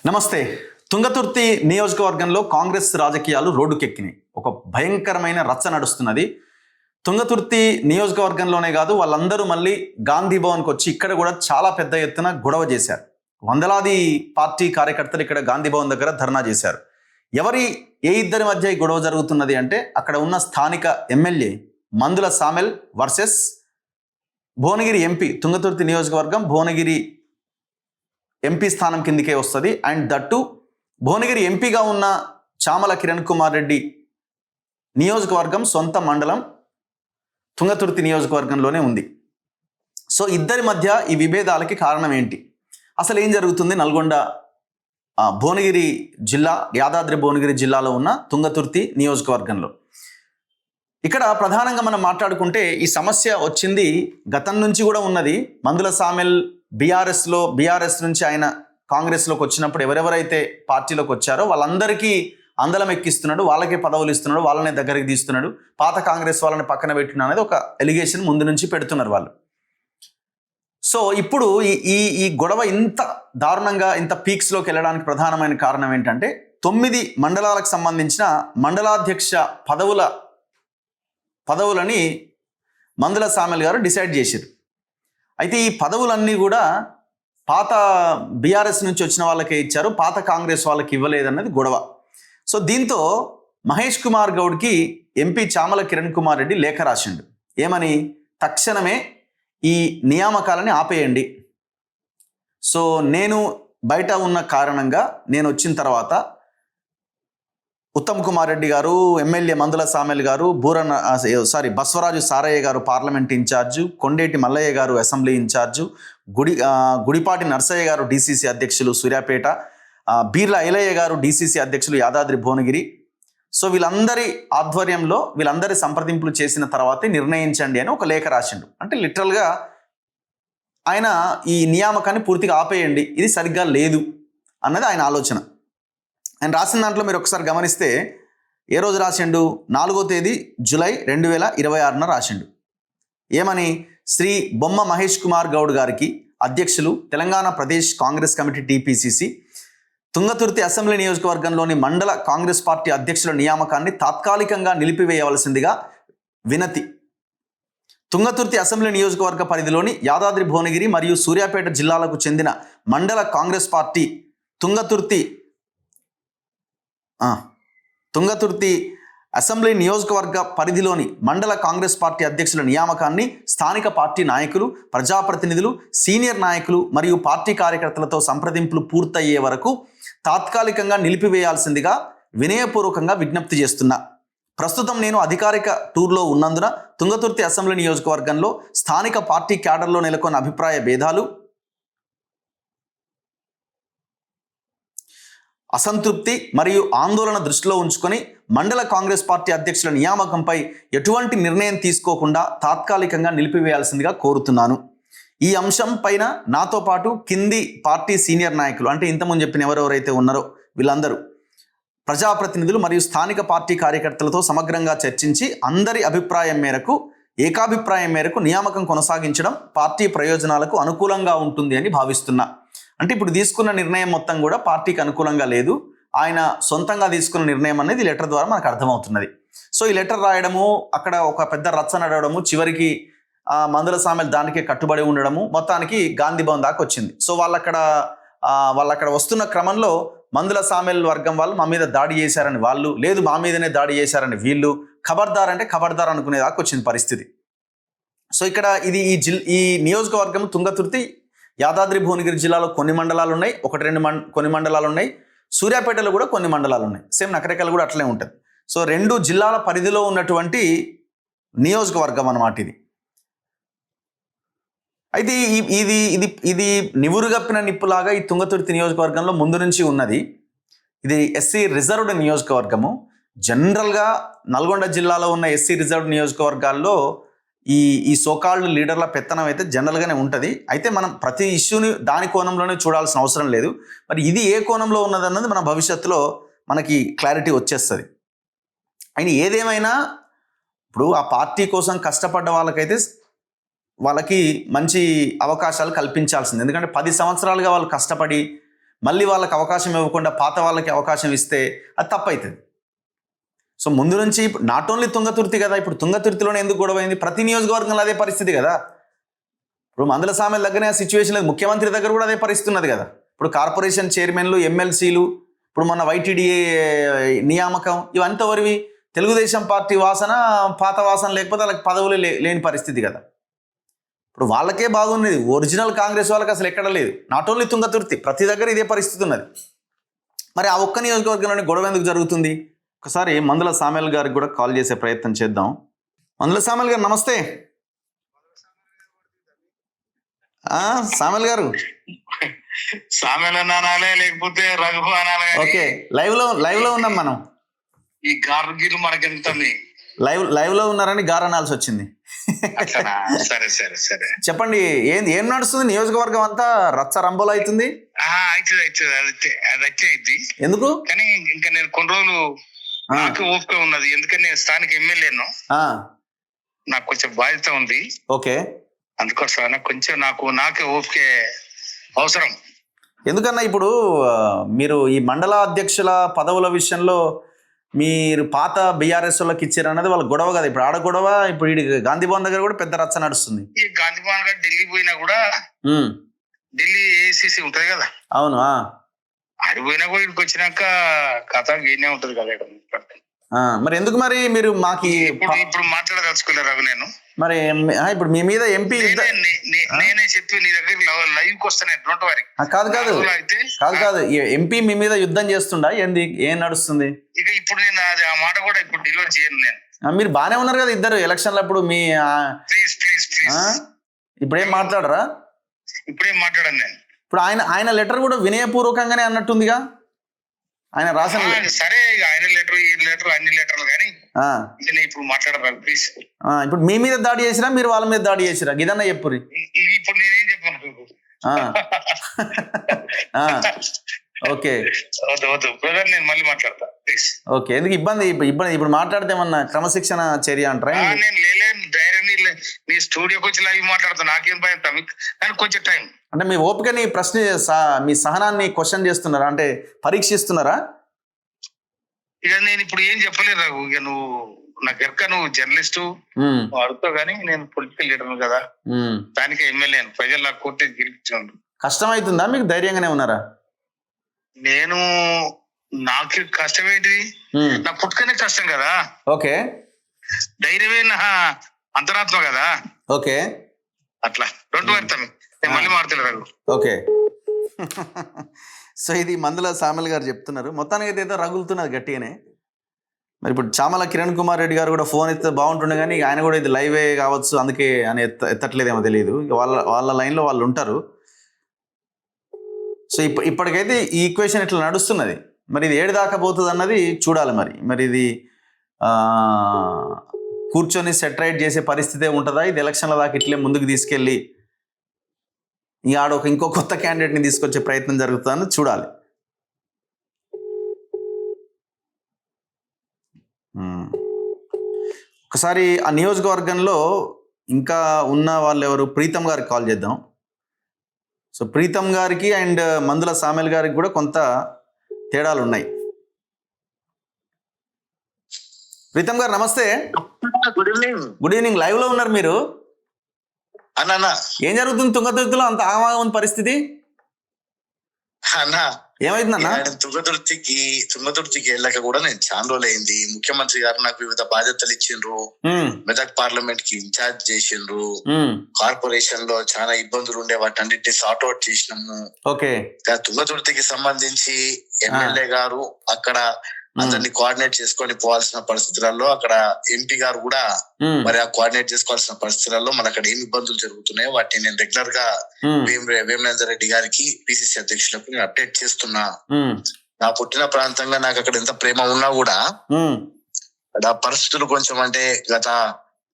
నమస్తే. తుంగతుర్తి నియోజకవర్గంలో కాంగ్రెస్ రాజకీయాలు రోడ్డుకెక్కినాయి. ఒక భయంకరమైన రచ్చ నడుస్తున్నది. తుంగతుర్తి నియోజకవర్గంలోనే కాదు, వాళ్ళందరూ మళ్ళీ గాంధీ భవన్కి వచ్చి ఇక్కడ కూడా చాలా పెద్ద ఎత్తున గొడవ చేశారు. వందలాది పార్టీ కార్యకర్తలు ఇక్కడ గాంధీ భవన్ దగ్గర ధర్నా చేశారు. ఏ ఇద్దరి మధ్య ఈ గొడవ జరుగుతున్నది అంటే, అక్కడ ఉన్న స్థానిక ఎమ్మెల్యే మందుల సామెల్ వర్సెస్ భువనగిరి ఎంపీ. తుంగతుర్తి నియోజకవర్గం భువనగిరి ఎంపీ స్థానం కిందికే వస్తుంది. అండ్ దట్టు భువనగిరి ఎంపీగా ఉన్న చామల కిరణ్ కుమార్ రెడ్డి నియోజకవర్గం సొంత మండలం తుంగతుర్తి నియోజకవర్గంలోనే ఉంది. సో ఇద్దరి మధ్య ఈ విభేదాలకి కారణం ఏంటి, అసలు ఏం జరుగుతుంది నల్గొండ భువనగిరి జిల్లా, యాదాద్రి భువనగిరి జిల్లాలో ఉన్న తుంగతుర్తి నియోజకవర్గంలో? ఇక్కడ ప్రధానంగా మనం మాట్లాడుకుంటే ఈ సమస్య వచ్చింది గతం నుంచి కూడా ఉన్నది. మందుల సామెల్ బీఆర్ఎస్ నుంచి ఆయన కాంగ్రెస్లోకి వచ్చినప్పుడు ఎవరెవరైతే పార్టీలోకి వచ్చారో వాళ్ళందరికీ అందలం ఎక్కిస్తున్నాడు, వాళ్ళకే పదవులు ఇస్తున్నాడు, వాళ్ళనే దగ్గరికి తీస్తున్నాడు, పాత కాంగ్రెస్ వాళ్ళని పక్కన పెట్టిన అనేది ఒక ఎలిగేషన్ ముందు నుంచి పెడుతున్నారు వాళ్ళు. సో ఇప్పుడు ఈ గొడవ ఇంత దారుణంగా ఇంత పీక్స్లోకి వెళ్ళడానికి ప్రధానమైన కారణం ఏంటంటే, 9 మండలాలకు సంబంధించిన మండలాధ్యక్ష పదవులని మందుల సామెల్ గారు డిసైడ్ చేశారు. అయితే ఈ పదవులన్నీ కూడా పాత బీఆర్ఎస్ నుంచి వచ్చిన వాళ్ళకే ఇచ్చారు, పాత కాంగ్రెస్ వాళ్ళకి ఇవ్వలేదన్నది గొడవ. సో దీంతో మహేష్ కుమార్ గౌడ్కి ఎంపీ చామల కిరణ్ కుమార్ రెడ్డి లేఖ రాసిండు. ఏమని? తక్షణమే ఈ నియామకాలని ఆపేయండి. సో నేను బయట ఉన్న కారణంగా నేను వచ్చిన తర్వాత ఉత్తమ్ కుమార్ రెడ్డి గారు, ఎమ్మెల్యే మందుల సామెల్ గారు, బస్వరాజు సారయ్య గారు పార్లమెంట్ ఇన్ఛార్జు, కొండేటి మల్లయ్య గారు అసెంబ్లీ ఇన్ఛార్జు, గుడిపాటి నర్సయ్య గారు డీసీసీ అధ్యక్షులు సూర్యాపేట, బీర్ల ఐలయ్య గారు డీసీసీ అధ్యక్షులు యాదాద్రి భువనగిరి. సో వీళ్ళందరి ఆధ్వర్యంలో వీళ్ళందరి సంప్రదింపులు చేసిన తర్వాతే నిర్ణయించండి అని ఒక లేఖ రాసిండు. అంటే లిటరల్గా ఆయన ఈ నియామకాన్ని పూర్తిగా ఆపేయండి, ఇది సరిగ్గా లేదు అన్నది ఆయన ఆలోచన. ఆయన రాసిన దాంట్లో మీరు ఒకసారి గమనిస్తే ఏ రోజు రాసిండు? 4వ తేదీ జూలై 2026 రాసిండు. ఏమని? శ్రీ బొమ్మ మహేష్ కుమార్ గౌడ్ గారికి, అధ్యక్షులు Telangana Pradesh Congress committee TPCC, Thungathurthi assembly నియోజకవర్గంలోని మండల కాంగ్రెస్ పార్టీ అధ్యక్షుల నియామకాన్ని తాత్కాలికంగా నిలిపివేయవలసిందిగా వినతి. తుంగతుర్తి అసెంబ్లీ నియోజకవర్గ పరిధిలోని యాదాద్రి భువనగిరి మరియు సూర్యాపేట జిల్లాలకు చెందిన మండల కాంగ్రెస్ పార్టీ తుంగతుర్తి అసెంబ్లీ నియోజకవర్గ పరిధిలోని మండల కాంగ్రెస్ పార్టీ అధ్యక్షుల నియామకాన్ని స్థానిక పార్టీ నాయకులు, ప్రజాప్రతినిధులు, సీనియర్ నాయకులు మరియు పార్టీ కార్యకర్తలతో సంప్రదింపులు పూర్తయ్యే వరకు తాత్కాలికంగా నిలిపివేయాల్సిందిగా వినయపూర్వకంగా విజ్ఞప్తి చేస్తున్నా. ప్రస్తుతం నేను అధికారిక టూర్లో ఉన్నందున తుంగతుర్తి అసెంబ్లీ నియోజకవర్గంలో స్థానిక పార్టీ క్యాడర్లో నెలకొన్న అభిప్రాయ భేదాలు, అసంతృప్తి మరియు ఆందోళన దృష్టిలో ఉంచుకొని మండల కాంగ్రెస్ పార్టీ అధ్యక్షుల నియామకంపై ఎటువంటి నిర్ణయం తీసుకోకుండా తాత్కాలికంగా నిలిపివేయాల్సిందిగా కోరుతున్నాను. ఈ అంశం పైన నాతో పాటు కింది పార్టీ సీనియర్ నాయకులు, అంటే ఇంతకుముందు చెప్పిన ఎవరెవరైతే ఉన్నారో వీళ్ళందరూ, ప్రజాప్రతినిధులు మరియు స్థానిక పార్టీ కార్యకర్తలతో సమగ్రంగా చర్చించి అందరి ఏకాభిప్రాయం మేరకు నియామకం కొనసాగించడం పార్టీ ప్రయోజనాలకు అనుకూలంగా ఉంటుంది అని భావిస్తున్నా. అంటే ఇప్పుడు తీసుకున్న నిర్ణయం మొత్తం కూడా పార్టీకి అనుకూలంగా లేదు, ఆయన సొంతంగా తీసుకున్న నిర్ణయం అనేది లెటర్ ద్వారా మనకు అర్థమవుతున్నది. సో ఈ లెటర్ రాయడము, అక్కడ ఒక పెద్ద రచ్చ నడవడము, చివరికి మందుల సామెల్ దానికే కట్టుబడి ఉండడము, మొత్తానికి గాంధీ భవన్ దాకా వచ్చింది. సో వాళ్ళక్కడ వస్తున్న క్రమంలో మందుల సామెల్ వర్గం వాళ్ళు మా మీద దాడి చేశారని వాళ్ళు, లేదు మా మీదనే దాడి చేశారని వీళ్ళు, ఖబర్దార్ అంటే ఖబర్దార్ అనుకునే దాకా వచ్చింది పరిస్థితి. సో ఇక్కడ ఈ నియోజకవర్గం తుంగతుర్తి యాదాద్రి భువనగిరి జిల్లాలో కొన్ని మండలాలు ఉన్నాయి, కొన్ని మండలాలు ఉన్నాయి, సూర్యాపేటలో కూడా కొన్ని మండలాలు ఉన్నాయి, సేమ్ నకరేకల్ కూడా అట్లే ఉంటుంది. సో 2 జిల్లాల పరిధిలో ఉన్నటువంటి నియోజకవర్గం అన్నమాట ఇది. అయితే ఇది నివురుగప్పిన నిప్పులాగా ఈ తుంగతుర్తి నియోజకవర్గంలో ముందు నుంచి ఉన్నది. ఇది ఎస్సీ రిజర్వ్డ్ నియోజకవర్గము. జనరల్గా నల్గొండ జిల్లాలో ఉన్న ఎస్సీ రిజర్వ్డ్ నియోజకవర్గాల్లో ఈ సోకాల్డ్ లీడర్ల పెత్తనం అయితే జనరల్గానే ఉంటుంది. అయితే మనం ప్రతి ఇష్యూని దాని కోణంలోనే చూడాల్సిన అవసరం లేదు. మరి ఇది ఏ కోణంలో ఉన్నదన్నది మన భవిష్యత్తులో మనకి క్లారిటీ వచ్చేస్తుంది. అయినా ఏదేమైనా ఇప్పుడు ఆ పార్టీ కోసం కష్టపడ్డ వాళ్ళకైతే వాళ్ళకి మంచి అవకాశాలు కల్పించాల్సింది. ఎందుకంటే 10 సంవత్సరాలుగా వాళ్ళు కష్టపడి మళ్ళీ వాళ్ళకి అవకాశం ఇవ్వకుండా పాత వాళ్ళకి అవకాశం ఇస్తే అది తప్పవుతుంది. సో ముందు నుంచి నాట్ ఓన్లీ తుంగతుర్తి కదా, ఇప్పుడు తుంగతుర్తిలోనే ఎందుకు గొడవ అయింది? ప్రతి నియోజకవర్గంలో అదే పరిస్థితి కదా. ఇప్పుడు మందుల సామెల దగ్గరనే ఆ సిచ్యువేషన్ లేదు, ముఖ్యమంత్రి దగ్గర కూడా అదే పరిస్థితి ఉన్నది కదా. ఇప్పుడు కార్పొరేషన్ చైర్మన్లు, ఎమ్మెల్సీలు, ఇప్పుడు మొన్న వైటీడీఏ నియామకం, ఇవంతా వరివి తెలుగుదేశం పార్టీ వాసన, పాత వాసన లేకపోతే వాళ్ళకి పదవులు లేని పరిస్థితి కదా. ఇప్పుడు వాళ్ళకే బాగున్నది, ఒరిజినల్ కాంగ్రెస్ వాళ్ళకి అసలు ఎక్కడ లేదు. నాట్ ఓన్లీ తుంగతుర్తి, ప్రతి దగ్గర ఇదే పరిస్థితి ఉన్నది. మరి ఆ ఒక్క నియోజకవర్గంలోనే గొడవ ఎందుకు జరుగుతుంది? ఒకసారి మందుల సామెల్ గారికి కూడా కాల్ చేసే ప్రయత్నం చేద్దాం. మందుల సామెల్ గారు నమస్తే. సామెల్ గారు సామెల్ అనాలే లేకపోతే రఘు అనాలి. ఓకే, లైవ్ లో ఉన్నాం మనం. ఈ గార్గిలు మనకెంత లైవ్ లో ఉన్నారని గార్ అనాల్సి వచ్చింది. సరే సరే సరే చెప్పండి, ఏం నడుస్తుంది? నియోజకవర్గం అంతా రచ్చ రంబోలు అవుతుంది. అయితే ఎందుకు? కానీ ఇంకా నేను కొన్ని రోజులు నాకు ఓపిక ఉన్నది, ఎందుకని నేను స్థానిక ఎమ్మెల్యేను, నాకు కొంచెం బాధ్యత ఉంది. ఓకే, అందుకోసం కొంచెం నాకే ఓపిక అవసరం. ఎందుకన్నా ఇప్పుడు మీరు ఈ మండల అధ్యక్షుల పదవుల విషయంలో మీరు పాత బీఆర్ఎస్ వాళ్ళకి ఇచ్చారు అన్నది వాళ్ళ గొడవ కదా. ఇప్పుడు ఆడ గొడవ, ఇప్పుడు గాంధీ భవన్ దగ్గర కూడా పెద్ద రచ్చ నడుస్తుంది. ఈ గాంధీ భవన్ గారు ఢిల్లీ పోయినా కూడా, ఢిల్లీ ఏసీసీ ఉంటది కదా, అవును, ఆడి పోయినా కూడా ఇక్కడికి వచ్చినాక కథ గేనే ఉంటది కదా. మరి ఎందుకు మరి మీరు మాకు ఇప్పుడు మాట్లాడదలుచుకోలేరు రవి. నేను మరి ఇప్పుడు మీ మీద ఎంపీ నేనే చెప్పి నీ దగ్గర లైవ్ కి వస్తాను. Don't worry. కాదు ఎంపీ మీ మీద యుద్ధం చేస్తుండా? ఏం నడుస్తుంది? ఇక ఇప్పుడు నేను ఆ మాట కూడా ఇప్పుడు డిలీట్ చేయను. నేను మీరు బానే ఉన్నారు కదా ఇద్దరు ఎలక్షన్లు అప్పుడు. మీ ప్లీజ్ ప్లీజ్ ప్లీజ్ ఇప్పుడేం మాట్లాడరా? ఇప్పుడేం మాట్లాడను నేను. ఇప్పుడు ఆయన లెటర్ కూడా వినయపూర్వకంగానే అన్నట్టుందిగా ఆయన రాసిన. సరే, ఆయన లెటర్ ఈ లెటర్ అన్ని లెటర్లు కానీ ఇప్పుడు మాట్లాడరా ప్లీజ్. ఇప్పుడు మీ మీద దాడి చేసిరా, మీరు వాళ్ళ మీద దాడి చేసిరా? ఇదన్నా చెప్పురి. ఇప్పుడు నేనేం చెప్పాను? ఓకే బ్రదర్, నేను మళ్ళీ మాట్లాడతా ప్లీజ్. ఓకే, ఎందుకు ఇబ్బంది? ఇప్పుడు మాట్లాడితే ఏమన్నా క్రమశిక్షణ చర్య అంటారా? నేను లేలేను, ధైర్యం నీ స్టూడియోకి వచ్చి లైవ్ మాట్లాడతా, నాకేం భయం. కానీ కొంచెం టైం అంటే మీ ఓపికని మీ సహనాన్ని క్వశ్చన్ చేస్తున్నారా, అంటే పరీక్షిస్తున్నారా? ఇక నేను ఇప్పుడు ఏం చెప్పలేదు. ఇక నువ్వు నాకు ఎరక, నువ్వు జర్నలిస్టు అడుగుతావు, కానీ నేను పొలిటికల్ లీడర్ కదా, దానికి ఎమ్మెల్యే ప్రజలు నాకు కోర్టు గెలిపించాను. కష్టమవుతుందా మీకు? ధైర్యంగానే ఉన్నారా? నేను నాకు కష్టం ఏంటిది? నా పుట్టుకనే కష్టం కదా. ఓకే, ధైర్యమే నా అంతరాత్మ కదా. ఓకే, అట్లా రెండు వాడతాను. నేను మళ్ళీ మాట్లాడలేదు. ఓకే. సో ఇది మందుల సామెల్ గారు చెప్తున్నారు. మొత్తానికి అయితే ఏదో రగులుతున్నది గట్టిగానే. మరి ఇప్పుడు చామల కిరణ్ కుమార్ రెడ్డి గారు కూడా ఫోన్ ఎత్తే బాగుంటుండే, కానీ ఆయన కూడా ఇది లైవే కావచ్చు అందుకే అని ఎత్తట్లేదేమో తెలియదు. వాళ్ళ లైన్లో వాళ్ళు ఉంటారు. సో ఇప్పటికైతే ఈ ఈక్వేషన్ ఇట్లా నడుస్తున్నది. మరి ఇది ఏడు దాకా పోతుంది అన్నది చూడాలి. మరి ఇది కూర్చొని సెటరైట్ చేసే పరిస్థితే ఉంటుందా? ఇది ఎలక్షన్ల దాకా ఇట్లే ముందుకు తీసుకెళ్ళి ఇంకో కొత్త క్యాండిడేట్ని తీసుకొచ్చే ప్రయత్నం జరుగుతుందని చూడాలి. ఒకసారి ఆ నియోజకవర్గంలో ఇంకా ఉన్న వాళ్ళు ఎవరు, ప్రీతం గారికి కాల్ చేద్దాం. సో ప్రీతం గారికి అండ్ మందుల సామెల్ గారికి కూడా కొంత తేడాలు ఉన్నాయి. ప్రీతం గారు నమస్తే. Good evening. లైవ్ లో ఉన్నారు మీరు. అన్నా, ఏం జరుగుతుంది తుంగతుర్తిలో? అంత ఆగమాగం పరిస్థితి అన్నా. ఏమైందన్నా? తుంగతుర్తికి వెళ్ళాక కూడా నేను చాలా రోజులు అయింది. ముఖ్యమంత్రి గారు నాకు వివిధ బాధ్యతలు ఇచ్చిండ్రు. మెదక్ పార్లమెంట్ కి ఇన్ఛార్జ్ చేసిండ్రు. కార్పొరేషన్ లో చాలా ఇబ్బందులు ఉండే వాటి అన్నింటినీ సార్ట్ అవుట్ చేసినాము. ఓకే, తుంగతుర్తికి సంబంధించి ఎమ్మెల్యే గారు అక్కడ అందరినీ కోఆర్డినేట్ చేసుకొని పోవాల్సిన పరిస్థితులలో, అక్కడ ఎంపీ గారు కూడా మరి ఆ కోఆర్డినేట్ చేసుకోవాల్సిన పరిస్థితులలో మన అక్కడ ఏమి ఇబ్బందులు జరుగుతున్నాయో వాటిని నేను రెగ్యులర్ గా వేమనేందర్ రెడ్డి గారికి పిసిసి అధ్యక్షులకు నేను అప్డేట్ చేస్తున్నా. నా పుట్టిన ప్రాంతంగా నాకు అక్కడ ఎంత ప్రేమ ఉన్నా కూడా ఆ పరిస్థితులు కొంచెం, అంటే గత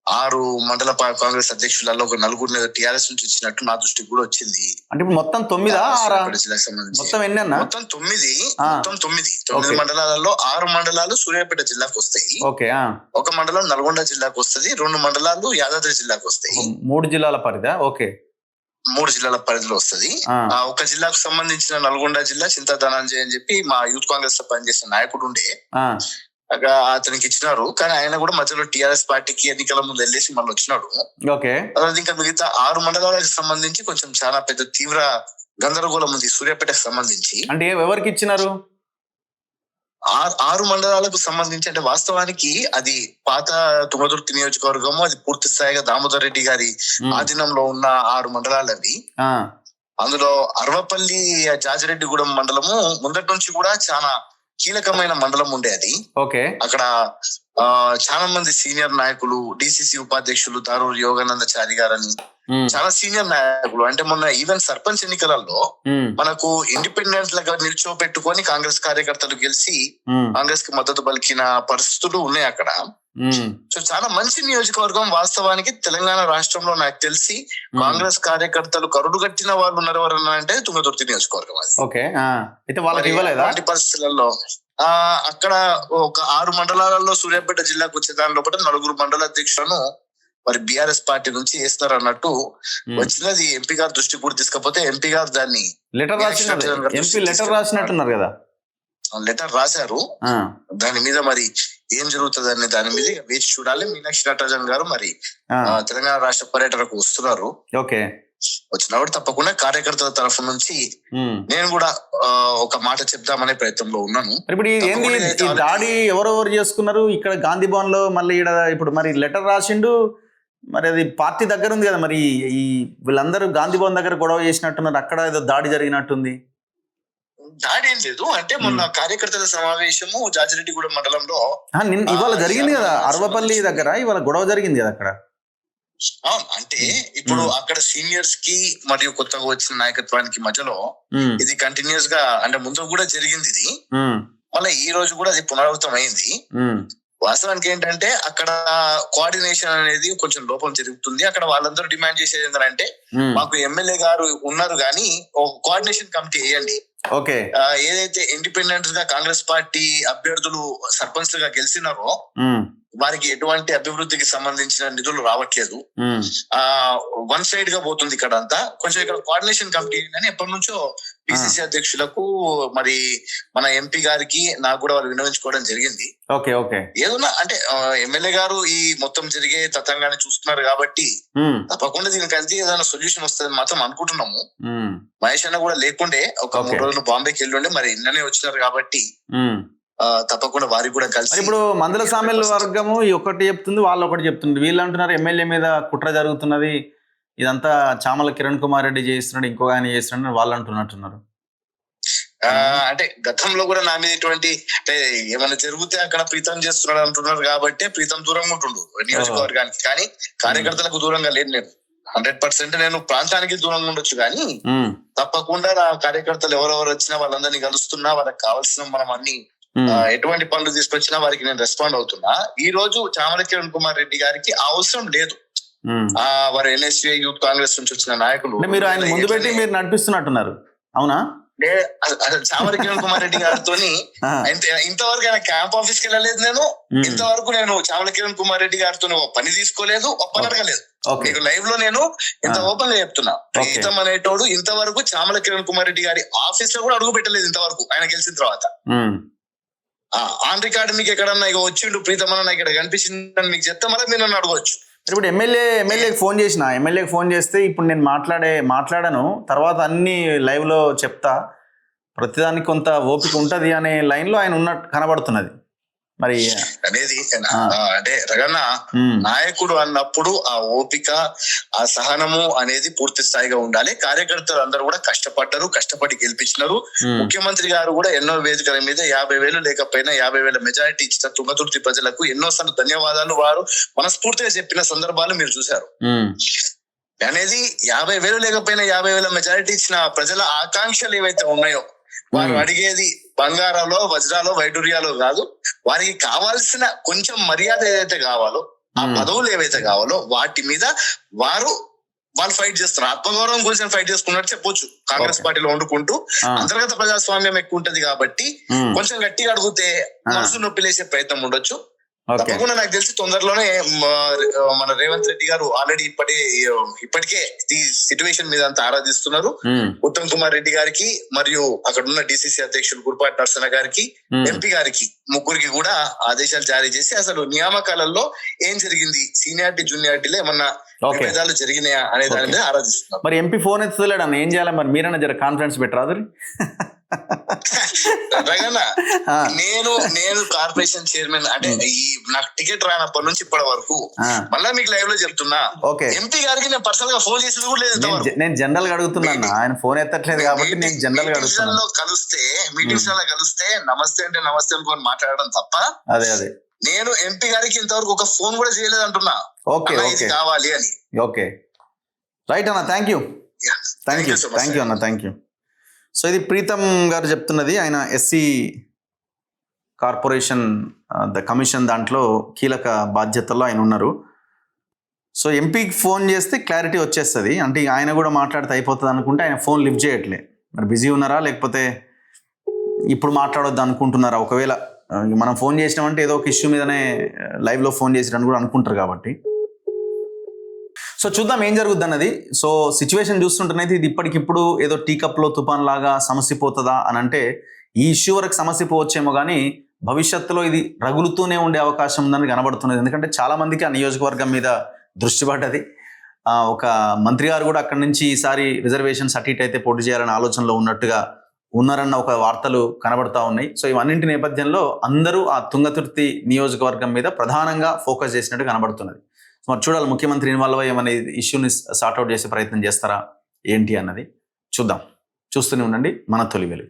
6 మండల కాంగ్రెస్ అధ్యక్షులలో ఒక 4 టీఆర్ఎస్ నుంచి వచ్చినట్టు నా దృష్టికి కూడా వచ్చింది. అంటే మొత్తం 9 జిల్లాకు సంబంధించి మొత్తం 9 మండలాలలో 6 మండలాలు సూర్యాపేట జిల్లాకు వస్తాయి. ఒక మండలం నల్గొండ జిల్లాకు వస్తుంది. 2 మండలాలు యాదాద్రి జిల్లాకు వస్తాయి. 3 జిల్లాల పరిధా? ఓకే. 3 జిల్లాల పరిధిలో వస్తది. ఒక జిల్లాకు సంబంధించిన నల్గొండ జిల్లా చింతా ధనంజయ్ అని చెప్పి మా యూత్ కాంగ్రెస్ లో పనిచేసిన నాయకుడు ఉండే, అతనికి ఇచ్చినారు. కానీ ఆయన కూడా మధ్యలో టిఆర్ఎస్ పార్టీకి ఎన్నికల ముందు వెళ్ళేసి మళ్ళీ వచ్చినాడు. అதாவது ఇంకా మిగతా 6 మండలాలకు సంబంధించి కొంచెం చాలా పెద్ద తీవ్ర గందరగోళం ఉంది సూర్యాపేటకు సంబంధించి. అంటే ఎవరికి ఇచ్చినారు? 6 మండలాలకు సంబంధించి. అంటే వాస్తవానికి అది పాత తుంగతుర్తి నియోజకవర్గము, అది పూర్తి స్థాయిగా దామోదర్ రెడ్డి గారి ఆధీనంలో ఉన్న 6 మండలాలు అవి. అందులో అరవపల్లి జాజిరెడ్డిగూడెం మండలము ముందటి నుంచి కూడా చాలా కీలకమైన మండలం ఉండే అది. అక్కడ చాలా మంది సీనియర్ నాయకులు, డిసిసి ఉపాధ్యక్షులు దారూరు యోగానందచారి గారని చాలా సీనియర్ నాయకులు, అంటే మొన్న ఈవెన్ సర్పంచ్ ఎన్నికలలో మనకు ఇండిపెండెంట్ గా నిల్చోపెట్టుకొని కాంగ్రెస్ కార్యకర్తలు గెలిచి కాంగ్రెస్ కి మద్దతు పలికిన పరిస్థితులు ఉన్నాయి అక్కడ. సో చాలా మంచి నియోజకవర్గం. వాస్తవానికి తెలంగాణ రాష్ట్రంలో నాకు తెలిసి కాంగ్రెస్ కార్యకర్తలు కరుడు కట్టిన వాళ్ళు ఉన్నారు ఎవరన్నా అంటే తుంగతుర్తి నియోజకవర్గం అది. అలాంటి పరిస్థితులలో అక్కడ ఒక 6 మండలాలలో సూర్యాపేట జిల్లాకు వచ్చే దాని లోపల 4 మండల అధ్యక్షులను మరి బీఆర్ఎస్ పార్టీ నుంచి వేస్తారు అన్నట్టు వచ్చినది. ఎంపీ గారు దృష్టి కూడా తీసుకపోతే ఎంపీ గారు దాన్ని లెటర్ రాసినట్టున్నారు కదా. లెటర్ రాశారు. దాని మీద మరి ఏం జరుగుతుంది అనే దాని మీద వేచి చూడాలి. మీనాక్షి నటరాజన్ గారు మరి తెలంగాణ రాష్ట్ర పర్యటనకు వస్తున్నారు. వచ్చినప్పుడు తప్పకుండా కార్యకర్తల తరఫు నుంచి నేను కూడా ఒక మాట చెప్తామనే ప్రయత్నంలో ఉన్నాను. ఇప్పుడు ఏంది దాడి ఎవరెవరు చేసుకున్నారు ఇక్కడ గాంధీ భవన్ లో? మళ్ళీ ఇప్పుడు మరి లెటర్ రాసిండు, మరి అది పార్టీ దగ్గర ఉంది కదా, మరి ఈ వీళ్ళందరూ గాంధీ భవన్ దగ్గర గొడవ చేసినట్టున్నారు, అక్కడ ఏదో దాడి జరిగినట్టుంది. దాడి ఏం లేదు. అంటే మొన్న కార్యకర్తల సమావేశము జాజిరెడ్డిగూడెం మండలంలో ఇవాళ జరిగింది కదా, అరవపల్లి దగ్గర ఇవాళ గొడవ జరిగింది కదా అక్కడ. అంటే ఇప్పుడు అక్కడ సీనియర్స్ కి మరియు కొత్తగా వచ్చిన నాయకత్వానికి మధ్యలో ఇది కంటిన్యూస్ గా, అంటే ముందు కూడా జరిగింది ఇది, మళ్ళీ ఈ రోజు కూడా అది పునరావృతం అయింది. వాస్తవానికి ఏంటంటే అక్కడ కోఆర్డినేషన్ అనేది కొంచెం లోపం జరుగుతుంది. అక్కడ వాళ్ళందరూ డిమాండ్ చేసేది ఏంటంటే మాకు ఎమ్మెల్యే గారు ఉన్నారు కానీ ఒక కోఆర్డినేషన్ కమిటీ వేయండి. ఏదైతే ఇండిపెండెంట్ గా కాంగ్రెస్ పార్టీ అభ్యర్థులు సర్పంచ్ గా గెలిచినారో వారికి ఎటువంటి అభివృద్ధికి సంబంధించిన నిధులు రావట్లేదు, వన్ సైడ్ గా పోతుంది ఇక్కడ అంతా. కొంచెం ఇక్కడ కోఆర్డినేషన్ కమిటీ అని ఎప్పటి నుంచో పిసిసి అధ్యక్షులకు మరి మన ఎంపీ గారికి నాకు కూడా వాళ్ళు విన్నవించుకోవడం జరిగింది. ఏదన్నా అంటే ఎమ్మెల్యే గారు ఈ మొత్తం జరిగే తతంగానే చూస్తున్నారు కాబట్టి తప్పకుండా దీనికి అంతే ఏదైనా సొల్యూషన్ వస్తుంది మాత్రం అనుకుంటున్నాము. మహేష్ అన్న కూడా లేకుండే ఒక 3 రోజులు బాంబేకి వెళ్ళి మరి నిన్ననే వచ్చినారు కాబట్టి తప్పకుండా వారికి కూడా కలిసి. ఇప్పుడు మందల సామెల్ వర్గము ఒకటి చెప్తుంది, వాళ్ళు ఒకటి చెప్తుంది. వీళ్ళు అంటున్నారు ఎమ్మెల్యే మీద కుట్ర జరుగుతున్నది, ఇదంతా చామల కిరణ్ కుమార్ రెడ్డి చేస్తున్నాడు, ఇంకో ఆయన చేస్తున్నాడు వాళ్ళు అంటున్నట్టున్నారు. అంటే గతంలో కూడా నా మీద ఇటువంటి అంటే ఏమైనా జరిగితే అక్కడ ప్రీతం చేస్తున్నాడు అంటున్నారు కాబట్టి ప్రీతం దూరంగా ఉంటుండు నియోజకవర్గానికి, కానీ కార్యకర్తలకు దూరంగా లేదు. నేను 100% నేను ప్రాంతానికి దూరంగా ఉండొచ్చు కానీ తప్పకుండా నా కార్యకర్తలు ఎవరెవరు వచ్చినా వాళ్ళందరినీ కలుస్తున్నా, వాళ్ళకి కావాల్సిన మనం అన్ని ఎటువంటి పనులు తీసుకొచ్చినా వారికి నేను రెస్పాండ్ అవుతున్నా. ఈ రోజు చామల కిరణ్ కుమార్ రెడ్డి గారికి ఆ అవసరం లేదు. వారు ఎన్ఎస్ఏ యూత్ కాంగ్రెస్ నుంచి వచ్చిన నాయకులు మీరు ఆయన ముందు పెట్టి మీరు నడిపిస్తున్నట్టున్నారు, అవునా? చామల కిరణ్ కుమార్ రెడ్డి గారితో ఇంతవరకు ఆయన క్యాంప్ ఆఫీస్కి వెళ్ళలేదు. నేను ఇంతవరకు నేను చామల కిరణ్ కుమార్ రెడ్డి గారితో పని తీసుకోలేదు, ఒప్పని అడగలేదు. మీకు లైవ్ లో నేను ఇంత ఓపెన్ గా చెప్తున్నా, ప్రీతం అనేటోడు ఇంతవరకు చామల కిరణ్ కుమార్ రెడ్డి గారి ఆఫీస్ లో కూడా అడుగు పెట్టలేదు ఇంతవరకు ఆయన గెలిచిన తర్వాత. ఆన్ రికార్డు మీకు ఎక్కడన్నా ఇక వచ్చిండు ప్రీతం అన్న ఇక్కడ కనిపించిందని మీకు చెప్తే మళ్ళీ మీరు నన్ను అడగవచ్చు. ఇప్పుడు ఎమ్మెల్యేకి ఫోన్ చేసిన, ఎమ్మెల్యేకి ఫోన్ చేస్తే ఇప్పుడు నేను మాట్లాడాను తర్వాత అన్ని లైవ్ లో చెప్తా, ప్రతిదానికి కొంత ఓపిక ఉంటది అనే లైన్ లో ఆయన ఉన్నట్టు కనబడుతున్నది. మరి అనేది అంటే రగన్న నాయకుడు అన్నప్పుడు ఆ ఓపిక, ఆ సహనము అనేది పూర్తి స్థాయిగా ఉండాలి. కార్యకర్తలు అందరూ కూడా కష్టపడ్డారు, కష్టపడి గెలిపించినారు. ముఖ్యమంత్రి గారు కూడా ఎన్నో వేదికల మీద 50,000 లేకపోయినా 50,000 మెజారిటీ ఇచ్చిన తుంగతుర్తి ప్రజలకు ఎన్నోసార్లు ధన్యవాదాలు వారు మనస్ఫూర్తిగా చెప్పిన సందర్భాలు మీరు చూశారు. అనేది 50,000 లేకపోయినా 50,000 మెజారిటీ ఇచ్చిన ప్రజల ఆకాంక్షలు ఏవైతే ఉన్నాయో వారు అడిగేది బంగారాలో, వజ్రాలో, వైడూర్యాలో కాదు, వారికి కావాల్సిన కొంచెం మర్యాద ఏదైతే కావాలో, ఆ పదవులు ఏవైతే కావాలో వాటి మీద వాళ్ళు ఫైట్ చేస్తున్నారు. ఆత్మగౌరవం గురించి ఫైట్ చేసుకున్నట్టు చెప్పొచ్చు. కాంగ్రెస్ పార్టీలో వండుకుంటూ అంతర్గత ప్రజాస్వామ్యం ఎక్కువ ఉంటది కాబట్టి కొంచెం గట్టిగా అడిగితే మనసు నొప్పిలేసే ప్రయత్నం ఉండొచ్చు. ఓకే తప్పకుండా నాకు తెలిసి తొందరలోనే మన రేవంత్ రెడ్డి గారు ఆల్రెడీ ఇప్పటికే ఈ సిచ్యువేషన్ మీద అంతా ఆరాధిస్తున్నారు. ఉత్తమ్ కుమార్ రెడ్డి గారికి మరియు అక్కడ ఉన్న డిసిసి అధ్యక్షులు గురుపాటి నరసన్న గారికి, ఎంపీ గారికి, ముగ్గురికి కూడా ఆదేశాలు జారీ చేసి అసలు నియామకాలలో ఏం జరిగింది, సీనియారిటీ జూనియారిటీలో ఏమన్నా విభేదాలు జరిగినాయా అనే దాని మీద ఆరాధిస్తున్నారు. మరి ఎంపీ ఫోన్ ఎత్తులేడు అన్న, ఏం చేయాలి మరి? మీరైనా జర కాన్ఫరెన్స్ పెట్టరాదు. నేను కార్పొరేషన్ చైర్మన్ అంటే ఈ నాకు టికెట్ రానప్పటి నుంచి ఇప్పటి వరకు మళ్ళా మీకు లైవ్ లో చెప్తున్నా, ఎంపీ గారికి నేను పర్సనల్ గా ఫోన్ చేసింది కూడా లేదు. నేను జనరల్ గా అడుగుతున్నాను, ఆయన ఫోన్ ఎత్తట్లేదు కాబట్టి నేను జనరల్ గా అడుగుతున్నాను. మీటింగ్స్ లో కలిస్తే నమస్తే అంటే నమస్తే అనుకోని మాట్లాడడం తప్ప అదే నేను ఎంపీ గారికి ఇంతవరకు ఒక ఫోన్ కూడా చేయలేదు అంటున్నా. ఇది కావాలి అని. ఓకే రైట్ అన్న, థ్యాంక్ యూ అన్న, థ్యాంక్ యూ. సో ఇది ప్రీతం గారు చెప్తున్నది. ఆయన ఎస్సీ కార్పొరేషన్ ద కమిషన్ దాంట్లో కీలక బాధ్యతల్లో ఆయన ఉన్నారు. సో ఎంపీకి ఫోన్ చేస్తే క్లారిటీ వచ్చేస్తుంది అంటే ఆయన కూడా మాట్లాడితే అయిపోతుంది అనుకుంటే ఆయన ఫోన్ లిఫ్ట్ చేయట్లే. మరి బిజీ ఉన్నారా లేకపోతే ఇప్పుడు మాట్లాడొద్దు అనుకుంటున్నారా? ఒకవేళ మనం ఫోన్ చేసినామంటే ఏదో ఒక ఇష్యూ మీదనే లైవ్లో ఫోన్ చేసిరని కూడా అనుకుంటారు కాబట్టి. సో చూద్దాం ఏం జరుగుద్ది అన్నది. సో సిచ్యువేషన్ చూస్తుంటేనైతే ఇది ఇప్పటికిప్పుడు ఏదో టీ కప్లో తుఫాన్ లాగా సమస్య పోతుందా అని అంటే ఈ ఇష్యూ వరకు సమస్య పోవచ్చేమో, కానీ భవిష్యత్తులో ఇది రగులుతూనే ఉండే అవకాశం ఉందని కనబడుతున్నది. ఎందుకంటే చాలామందికి ఆ నియోజకవర్గం మీద దృష్టి పడ్డది. ఒక మంత్రి గారు కూడా అక్కడి నుంచి ఈసారి రిజర్వేషన్స్ అటు ఇటు అయితే పోటీ చేయాలనే ఆలోచనలో ఉన్నట్టుగా ఉన్నారన్న ఒక వార్తలు కనబడతా ఉన్నాయి. సో ఇవన్నింటి నేపథ్యంలో అందరూ ఆ తుంగతుర్తి నియోజకవర్గం మీద ప్రధానంగా ఫోకస్ చేసినట్టు కనబడుతున్నది. మరి చూడాలి ముఖ్యమంత్రి ఇన్వాల్వ్ అయ్యమనే ఇష్యూని సార్ట్అవుట్ చేసే ప్రయత్నం చేస్తారా ఏంటి అన్నది చూద్దాం. చూస్తూనే ఉండండి మన తొలి వెలుగు.